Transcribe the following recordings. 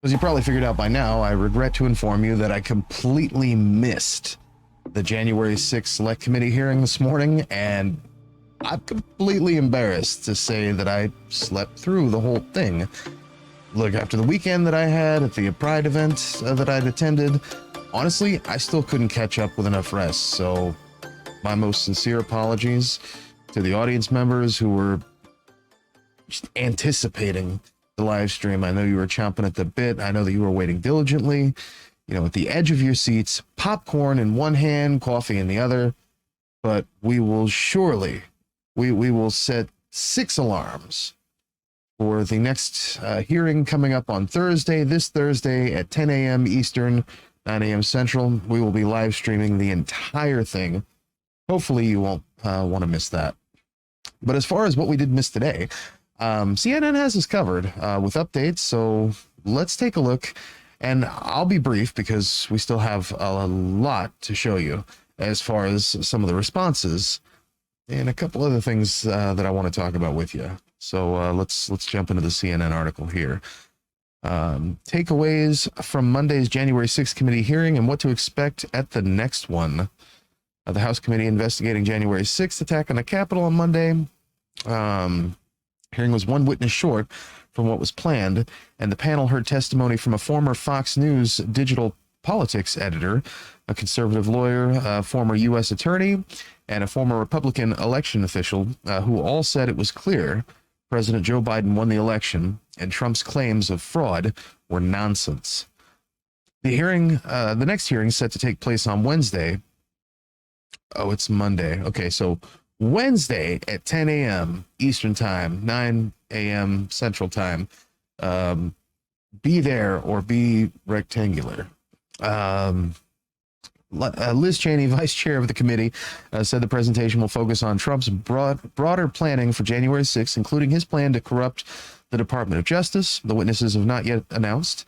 As you probably figured out by now, I regret to inform you that I completely missed the January 6th Select Committee hearing this morning, and I'm completely embarrassed to say that I slept through the whole thing. Look, after the weekend that I had at the Pride event that I'd attended, honestly, I still couldn't catch up with enough rest, so my most sincere apologies to the audience members who were just anticipating the live stream. I know you were chomping at the bit. I know that you were waiting diligently, at the edge of your seats, popcorn in one hand, coffee in the other. But we will surely, we will set 6 alarms for the next hearing coming up on Thursday, this Thursday at 10 a.m. Eastern, 9 a.m. Central. We will be live streaming the entire thing. Hopefully you won't want to miss that. But as far as what we did miss today, CNN has us covered with updates, so let's take a look, and I'll be brief because we still have a lot to show you as far as some of the responses and a couple other things that I want to talk about with you. So let's jump into the CNN article here. Takeaways from Monday's January 6th committee hearing and what to expect at the next one. The House committee investigating January 6th attack on the Capitol on Monday. Hearing was one witness short from what was planned, and the panel heard testimony from a former Fox News digital politics editor, a conservative lawyer, a former U.S. attorney, and a former Republican election official, who all said it was clear President Joe Biden won the election and Trump's claims of fraud were nonsense. The next hearing is set to take place on Wednesday. Oh, it's Monday. Okay, so Wednesday at 10 a.m. Eastern Time, 9 a.m. Central Time. Be there or be rectangular. Liz Cheney, vice chair of the committee, said the presentation will focus on Trump's broader planning for January 6th, including his plan to corrupt the Department of Justice. The witnesses have not yet announced.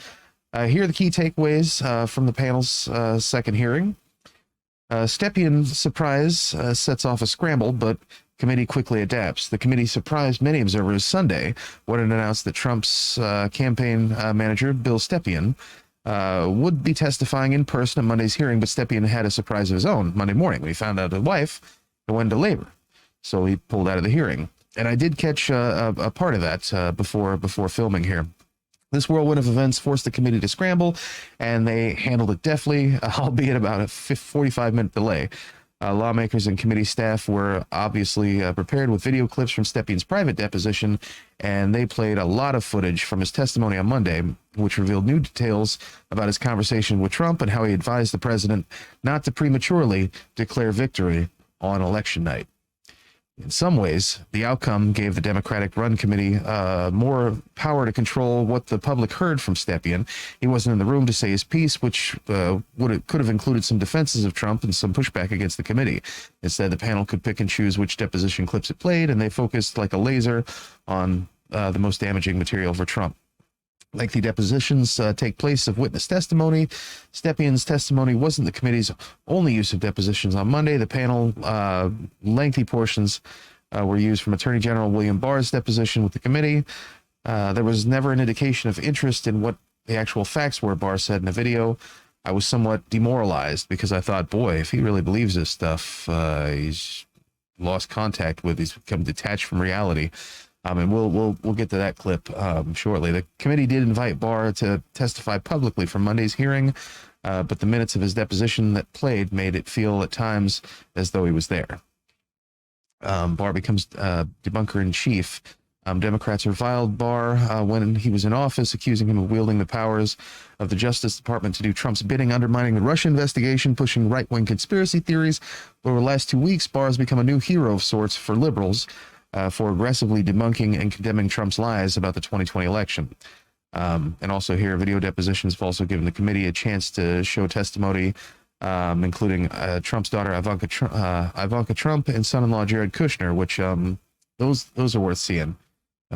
Here are the key takeaways from the panel's second hearing. Stepien surprise sets off a scramble, but committee quickly adapts. The committee surprised many observers Sunday when it announced that Trump's campaign manager, Bill Stepien, would be testifying in person at Monday's hearing, but Stepien had a surprise of his own Monday morning when he found out his wife went into labor. So he pulled out of the hearing. And I did catch a part of that before filming here. This whirlwind of events forced the committee to scramble, and they handled it deftly, albeit about a 45-minute delay. Lawmakers and committee staff were obviously prepared with video clips from Stepien's private deposition, and they played a lot of footage from his testimony on Monday, which revealed new details about his conversation with Trump and how he advised the president not to prematurely declare victory on election night. In some ways, the outcome gave the Democratic-run committee more power to control what the public heard from Stepien. He wasn't in the room to say his piece, which could have included some defenses of Trump and some pushback against the committee. Instead, the panel could pick and choose which deposition clips it played, and they focused like a laser on the most damaging material for Trump. Lengthy depositions take place of witness testimony. Stepien's testimony wasn't the committee's only use of depositions on Monday. The panel lengthy portions were used from Attorney General William Barr's deposition with the committee. There was never an indication of interest in what the actual facts were, Barr said in a video. I was somewhat demoralized because I thought, boy, if he really believes this stuff, he's lost contact with, he's become detached from reality. And we'll get to that clip shortly. The committee did invite Barr to testify publicly from Monday's hearing, but the minutes of his deposition that played made it feel at times as though he was there. Barr becomes debunker in chief. Democrats reviled Barr when he was in office, accusing him of wielding the powers of the Justice Department to do Trump's bidding, undermining the Russia investigation, pushing right-wing conspiracy theories. Over the last 2 weeks, Barr has become a new hero of sorts for liberals, for aggressively debunking and condemning Trump's lies about the 2020 election. And also here, video depositions have also given the committee a chance to show testimony, including Trump's daughter, Ivanka Trump, and son-in-law, Jared Kushner, which those are worth seeing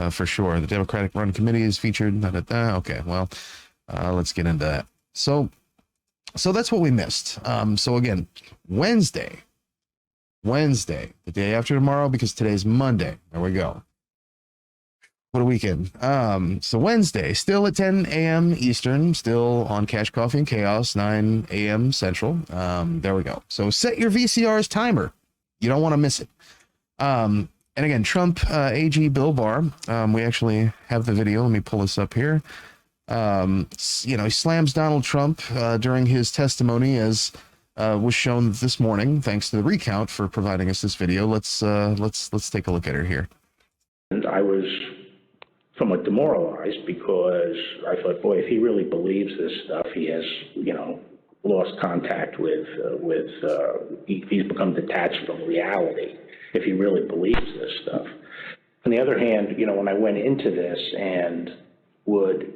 for sure. The Democratic-run committee is featured. Okay, well, let's get into that. So that's what we missed. So again, Wednesday, the day after tomorrow, because today's Monday. There we go. What a weekend. So Wednesday, still at 10 a.m. Eastern, still on Cash Coffee and Chaos, 9 a.m. Central. There we go. So set your VCR's timer. You don't want to miss it. And again, Trump AG Bill Barr, we actually have the video. Let me pull this up here. You know, he slams Donald Trump during his testimony, as was shown this morning. Thanks to the recount for providing us this video. Let's take a look at it here. And I was somewhat demoralized because I thought, boy, if he really believes this stuff, he has, you know, lost contact with he's become detached from reality if he really believes this stuff. On the other hand, you know, when I went into this and would,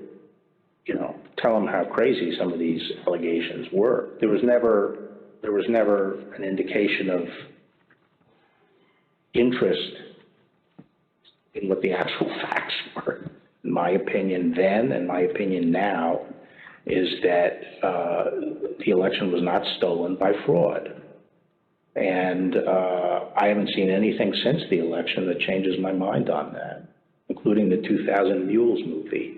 you know, tell him how crazy some of these allegations were, there was never an indication of interest in what the actual facts were. In my opinion then and my opinion now is that the election was not stolen by fraud. And I haven't seen anything since the election that changes my mind on that, including the 2000 Mules movie.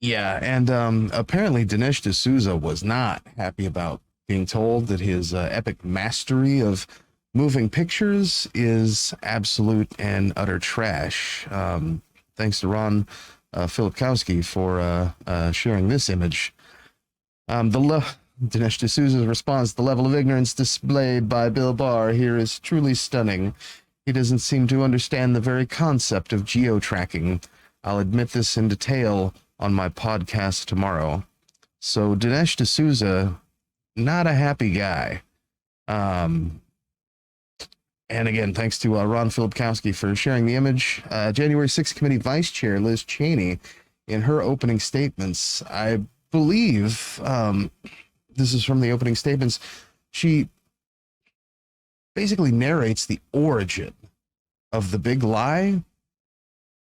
And apparently Dinesh D'Souza was not happy about being told that his epic mastery of moving pictures is absolute and utter trash. Thanks to Ron Filipkowski for sharing this image. Dinesh D'Souza's response: the level of ignorance displayed by Bill Barr here is truly stunning. He doesn't seem to understand the very concept of geo-tracking. I'll admit this in detail on my podcast tomorrow. So Dinesh D'Souza, not a happy guy. And again, thanks to Ron Filipkowski for sharing the image. January 6th Committee Vice Chair Liz Cheney, in her opening statements, I believe, this is from the opening statements, she basically narrates the origin of the big lie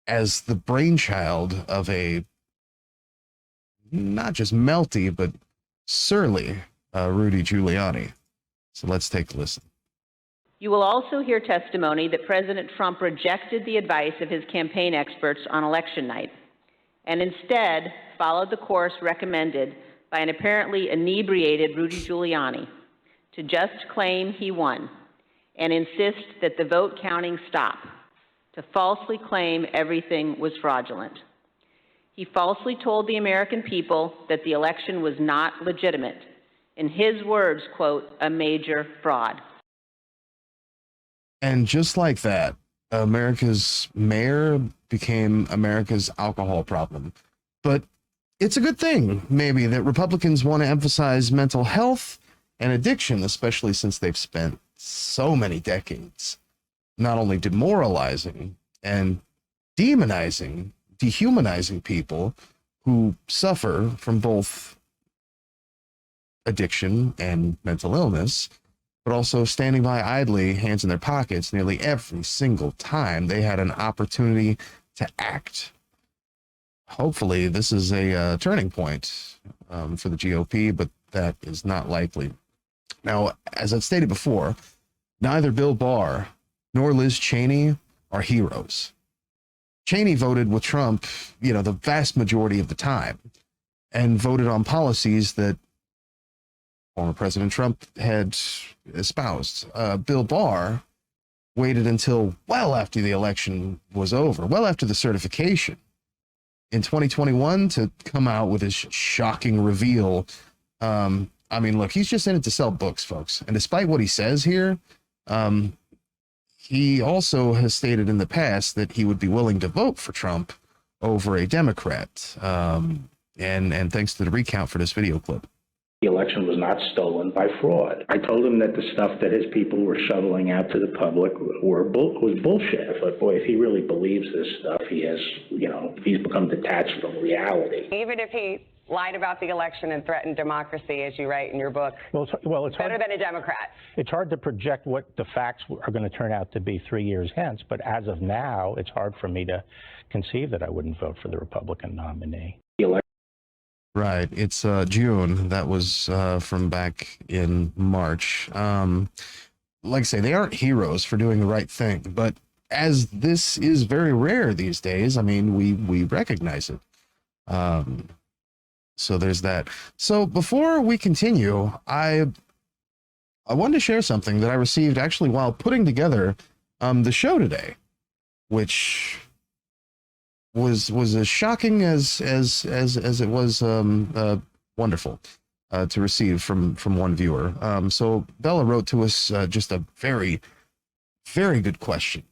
as the brainchild of a not just melty, but surly Rudy Giuliani. So let's take a listen. You will also hear testimony that President Trump rejected the advice of his campaign experts on election night and instead followed the course recommended by an apparently inebriated Rudy Giuliani to just claim he won and insist that the vote counting stop, to falsely claim everything was fraudulent. He falsely told the American people that the election was not legitimate. In his words, quote, a major fraud. And just like that, America's mayor became America's alcohol problem. But it's a good thing, maybe, that Republicans want to emphasize mental health and addiction, especially since they've spent so many decades not only demoralizing and demonizing, dehumanizing people who suffer from both addiction and mental illness, but also standing by idly, hands in their pockets, nearly every single time they had an opportunity to act. Hopefully, this is a turning point for the GOP, but that is not likely. Now, as I've stated before, neither Bill Barr nor Liz Cheney are heroes. Cheney voted with Trump, you know, the vast majority of the time, and voted on policies that former President Trump had espoused. Bill Barr waited until well after the election was over, well after the certification in 2021 to come out with his shocking reveal. I mean, look, he's just in it to sell books, folks. And despite what he says here, he also has stated in the past that he would be willing to vote for Trump over a Democrat. And thanks to the recount for this video clip. The election was not stolen by fraud. I told him that the stuff that his people were shoveling out to the public was bullshit. I thought, boy, if he really believes this stuff, he has, you know, he's become detached from reality. Even if he lied about the election and threatened democracy, as you write in your book, it's better than a Democrat. It's hard to project what the facts are going to turn out to be 3 years hence, but as of now, it's hard for me to conceive that I wouldn't vote for the Republican nominee. Right. It's June. That was from back in March. like I say, they aren't heroes for doing the right thing, but as this is very rare these days, I mean, we recognize it. So there's that. So before we continue, I wanted to share something that I received actually while putting together the show today, which was as shocking as it was wonderful to receive from one viewer. So Bella wrote to us just a very, very good question,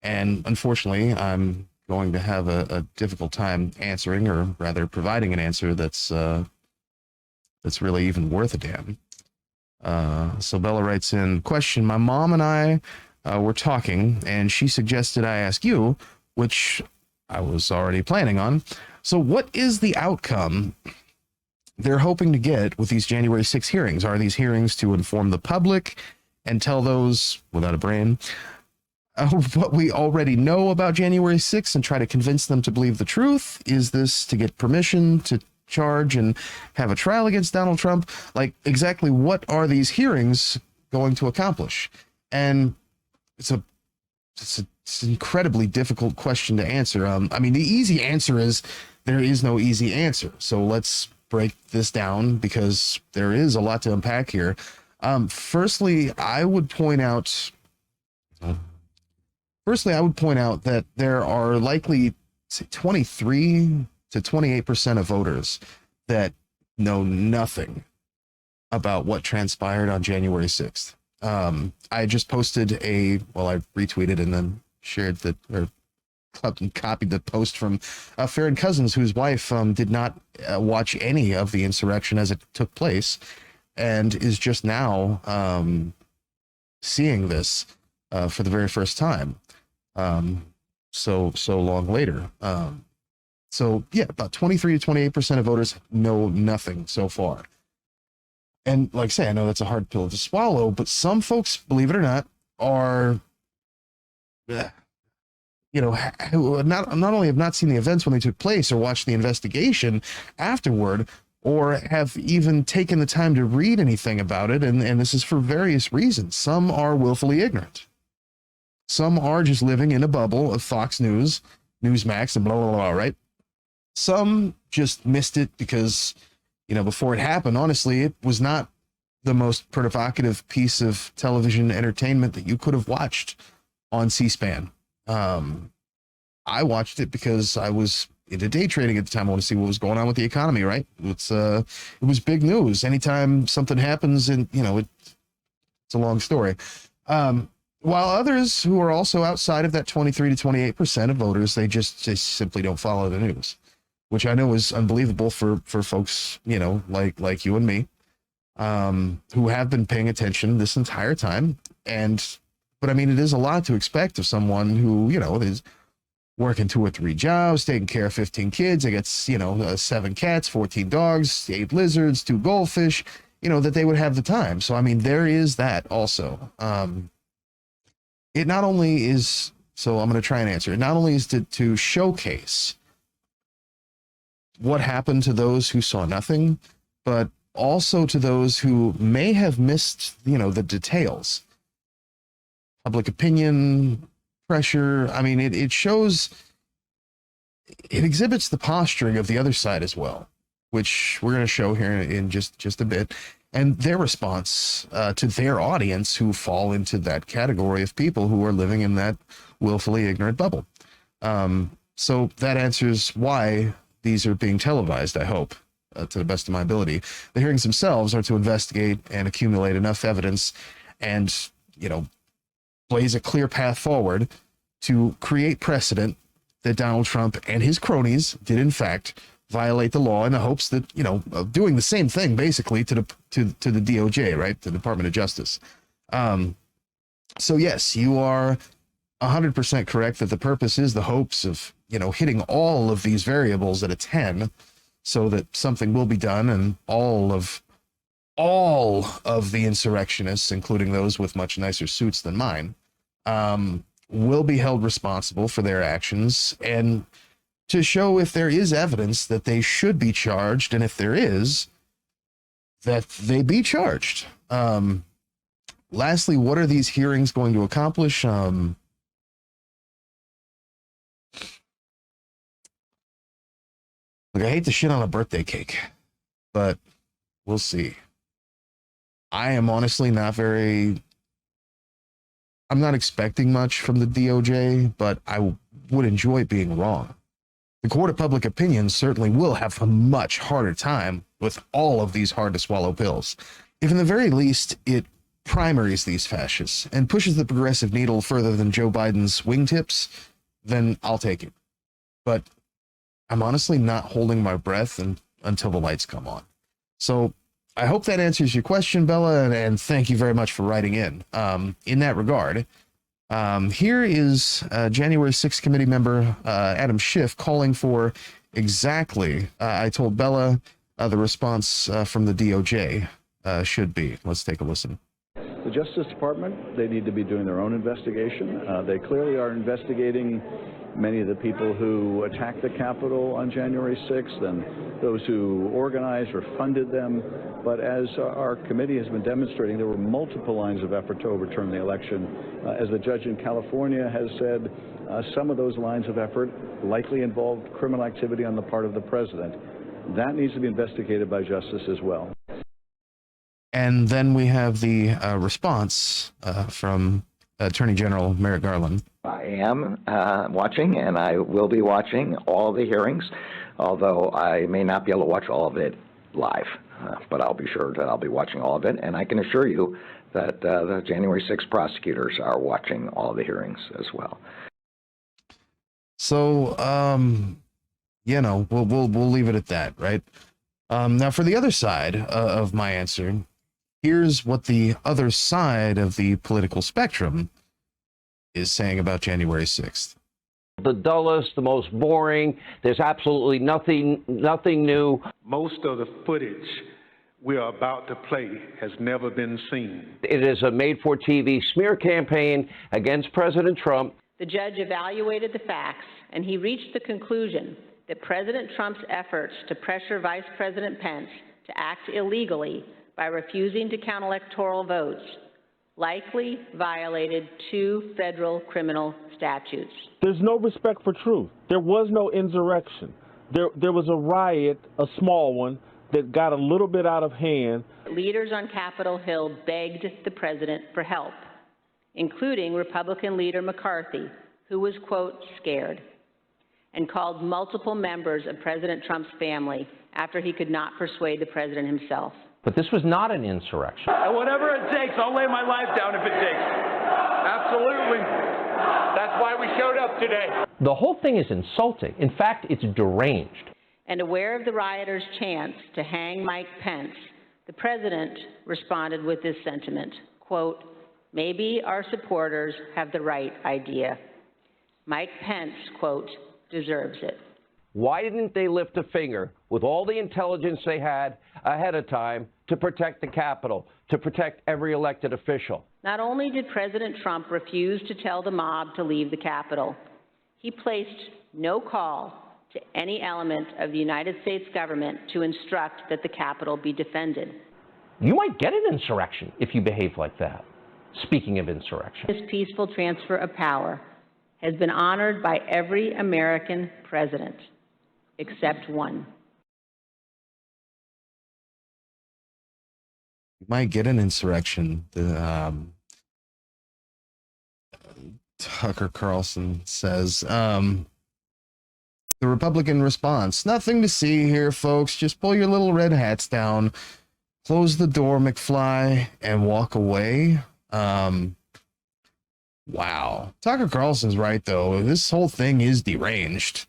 and unfortunately, I'm going to have a difficult time answering, or rather providing an answer that's really even worth a damn. So Bella writes in, question, my mom and I were talking, and she suggested I ask you, which I was already planning on. So what is the outcome they're hoping to get with these January 6 hearings? Are these hearings to inform the public and tell those without a brain what we already know about January 6th and try to convince them to believe the truth? Is this to get permission to charge and have a trial against Donald Trump? Like, exactly what are these hearings going to accomplish? And it's an incredibly difficult question to answer. I mean, the easy answer is there is no easy answer. So let's break this down, because there is a lot to unpack here. Firstly, I would point out that there are likely 23 to 28% of voters that know nothing about what transpired on January 6th. I just posted I retweeted and then shared copied the post from Farron Cousins, whose wife did not watch any of the insurrection as it took place, and is just now seeing this for the very first time. So long later. So yeah, about 23 to 28% of voters know nothing so far. And like I say, I know that's a hard pill to swallow, but some folks, believe it or not, are, not only have not seen the events when they took place or watched the investigation afterward, or have even taken the time to read anything about it. And this is for various reasons. Some are willfully ignorant. Some are just living in a bubble of Fox News, Newsmax, and blah, blah, blah, right? Some just missed it because, before it happened, honestly, it was not the most provocative piece of television entertainment that you could have watched on C-SPAN. I watched it because I was into day trading at the time. I want to see what was going on with the economy, right? It was big news. Anytime something happens, and it's a long story. While others who are also outside of that 23 to 28% of voters, they simply don't follow the news, which I know is unbelievable for folks, like you and me, who have been paying attention this entire time. But I mean, it is a lot to expect of someone who, is working 2 or 3 jobs, taking care of 15 kids. I got, 7 cats, 14 dogs, 8 lizards, 2 goldfish, that they would have the time. So, I mean, there is that also. It not only is, so I'm going to try and answer, it not only is to showcase what happened to those who saw nothing, but also to those who may have missed, the details. Public opinion, pressure. I mean, it shows, it exhibits the posturing of the other side as well, which we're going to show here in just a bit, and their response to their audience, who fall into that category of people who are living in that willfully ignorant bubble. So that answers why these are being televised, I hope, to the best of my ability. The hearings themselves are to investigate and accumulate enough evidence and, blaze a clear path forward to create precedent that Donald Trump and his cronies did, in fact, violate the law, in the hopes that, of doing the same thing, basically, to the DOJ, right, the Department of Justice. So yes, you are 100% correct that the purpose is the hopes of, hitting all of these variables at a 10, so that something will be done, and all of the insurrectionists, including those with much nicer suits than mine, will be held responsible for their actions, and to show if there is evidence that they should be charged, and if there is, that they be charged. lastly, what are these hearings going to accomplish? Look, I hate to shit on a birthday cake, but we'll see. I am honestly I'm not expecting much from the DOJ, but I would enjoy being wrong. The court of public opinion certainly will have a much harder time with all of these hard to swallow pills. If in the very least it primaries these fascists and pushes the progressive needle further than Joe Biden's wingtips, then I'll take it. But I'm honestly not holding my breath until the lights come on. So I hope that answers your question, Bella, and thank you very much for writing in. In that regard, here is January 6th committee member Adam Schiff calling for exactly, I told Bella, the response from the DOJ should be. Let's take a listen. The Justice Department, they need to be doing their own investigation. They clearly are investigating many of the people who attacked the Capitol on January 6th and those who organized or funded them. But as our committee has been demonstrating, there were multiple lines of effort to overturn the election. As the judge in California has said, some of those lines of effort likely involved criminal activity on the part of the president. That needs to be investigated by justice as well. And then we have the response from Attorney General Merrick Garland. I am watching, and I will be watching all of the hearings, although I may not be able to watch all of it live. But I'll be sure that I'll be watching all of it, and I can assure you that the January 6th prosecutors are watching all the hearings as well. So, you know, we'll leave it at that, right? Now, for the other side of my answer, here's what the other side of the political spectrum is saying about January 6th. The dullest, the most boring. There's absolutely nothing new. Most of the footage we are about to play has never been seen. It is a made-for-TV smear campaign against President Trump. The judge evaluated the facts, and he reached the conclusion that President Trump's efforts to pressure Vice President Pence to act illegally by refusing to count electoral votes likely violated 2 federal criminal statutes. There's no respect for truth. There was no insurrection. There was a riot, a small one, that got a little bit out of hand. Leaders on Capitol Hill begged the president for help, including Republican leader McCarthy, who was, quote, scared, and called multiple members of President Trump's family after he could not persuade the president himself. But this was not an insurrection. Whatever it takes, I'll lay my life down if it takes. Absolutely. That's why we showed up today. The whole thing is insulting. In fact, it's deranged. And aware of the rioters' chance to hang Mike Pence, the president responded with this sentiment, quote, maybe our supporters have the right idea. Mike Pence, quote, deserves it. Why didn't they lift a finger with all the intelligence they had ahead of time to protect the Capitol, to protect every elected official? Not only did President Trump refuse to tell the mob to leave the Capitol, he placed no call to any element of the United States government to instruct that the Capitol be defended. You might get an insurrection if you behave like that. Speaking of insurrection. This peaceful transfer of power has been honored by every American president, except one. You might get an insurrection. Tucker Carlson says, the Republican response, nothing to see here, folks. Just pull your little red hats down, close the door, McFly, and walk away. Wow. Tucker Carlson's right, though. This whole thing is deranged.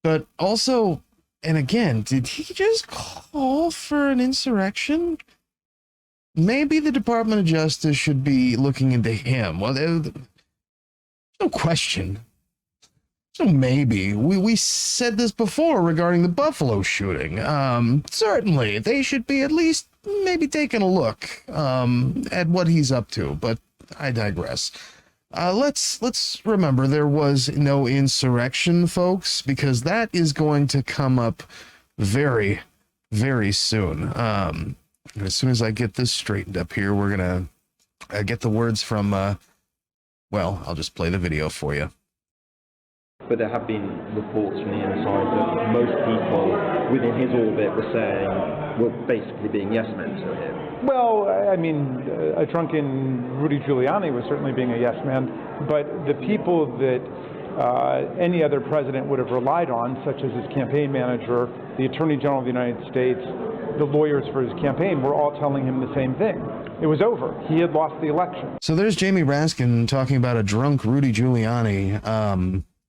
But also, and again, did he just call for an insurrection? Maybe the Department of Justice should be looking into him. Well, there's no question. So maybe. We said this before regarding the Buffalo shooting. Certainly, they should be at least maybe taking a look at what he's up to, but I digress. Let's remember there was no insurrection, folks, because that is going to come up very, very soon. As soon as I get this straightened up here, we're gonna get the words from, well, I'll just play the video for you. But there have been reports from the inside that most people within his orbit were saying, were basically being yes men to him. Well, I mean, a drunken Rudy Giuliani was certainly being a yes man, but the people that any other president would have relied on, such as his campaign manager, the Attorney General of the United States, the lawyers for his campaign, were all telling him the same thing. It was over. He had lost the election. So there's Jamie Raskin talking about a drunk Rudy Giuliani.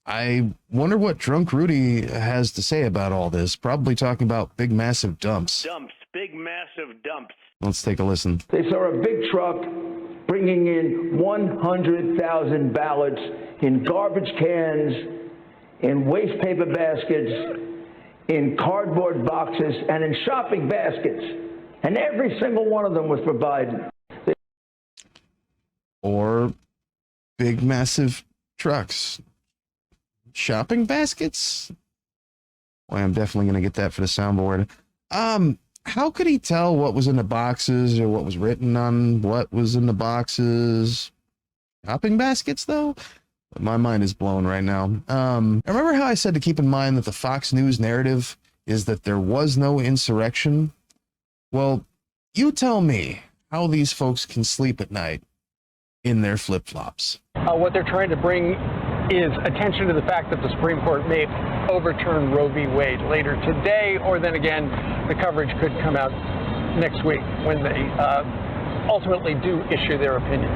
I wonder what drunk Rudy has to say about all this. Probably talking about big, massive dumps. Big, massive dumps. Let's take a listen. They saw a big truck bringing in 100,000 ballots in garbage cans, in waste paper baskets, in cardboard boxes, and in shopping baskets. And every single one of them was for Biden. Or big, massive trucks. Shopping baskets? Well, I'm definitely going to get that for the soundboard. How could he tell what was in the boxes or what was written on what was in the boxes? Shopping baskets, though? My mind is blown right now. Remember how I said to keep in mind that the Fox News narrative is that there was no insurrection? Well, you tell me how these folks can sleep at night in their flip-flops. What they're trying to bring is attention to the fact that the Supreme Court may overturn Roe v. Wade later today, or then again, the coverage could come out next week when they ultimately do issue their opinion.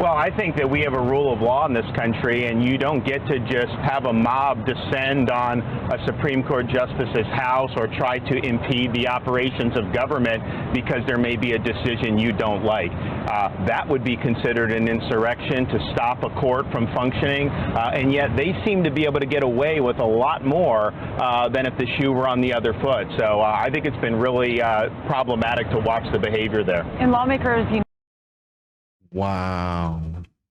Well, I think that we have a rule of law in this country, and you don't get to just have a mob descend on a Supreme Court justice's house or try to impede the operations of government because there may be a decision you don't like. That would be considered an insurrection to stop a court from functioning, and yet they seem to be able to get away with a lot more than if the shoe were on the other foot. So I think it's been really problematic to watch the behavior there. And lawmakers, Wow.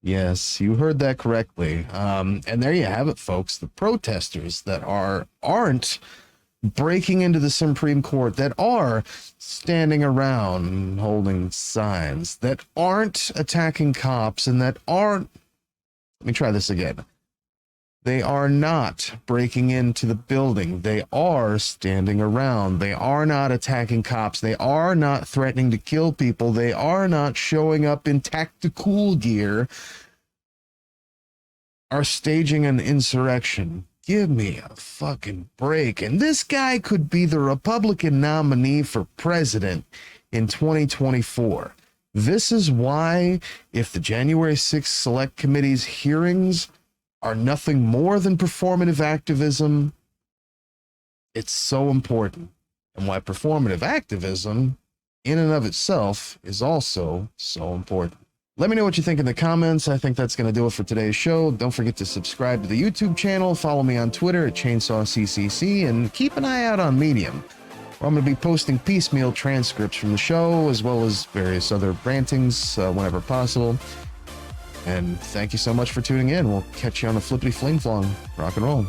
Yes, you heard that correctly. And there you have it, folks. The protesters that aren't breaking into the Supreme Court, that are standing around holding signs, that aren't attacking cops, and that aren't... Let me try this again. They are not breaking into the building. They are standing around. They are not attacking cops. They are not threatening to kill people. They are not showing up in tactical gear. Are staging an insurrection. Give me a fucking break. And this guy could be the Republican nominee for president in 2024. This is why, if the January 6th Select Committee's hearings are nothing more than performative activism, it's so important. And why performative activism, in and of itself, is also so important. Let me know what you think in the comments. I think that's going to do it for today's show. Don't forget to subscribe to the YouTube channel. Follow me on Twitter at ChainsawCCC, and keep an eye out on Medium, where I'm going to be posting piecemeal transcripts from the show, as well as various other rantings whenever possible. And thank you so much for tuning in. We'll catch you on the flippity fling flong. Rock and roll.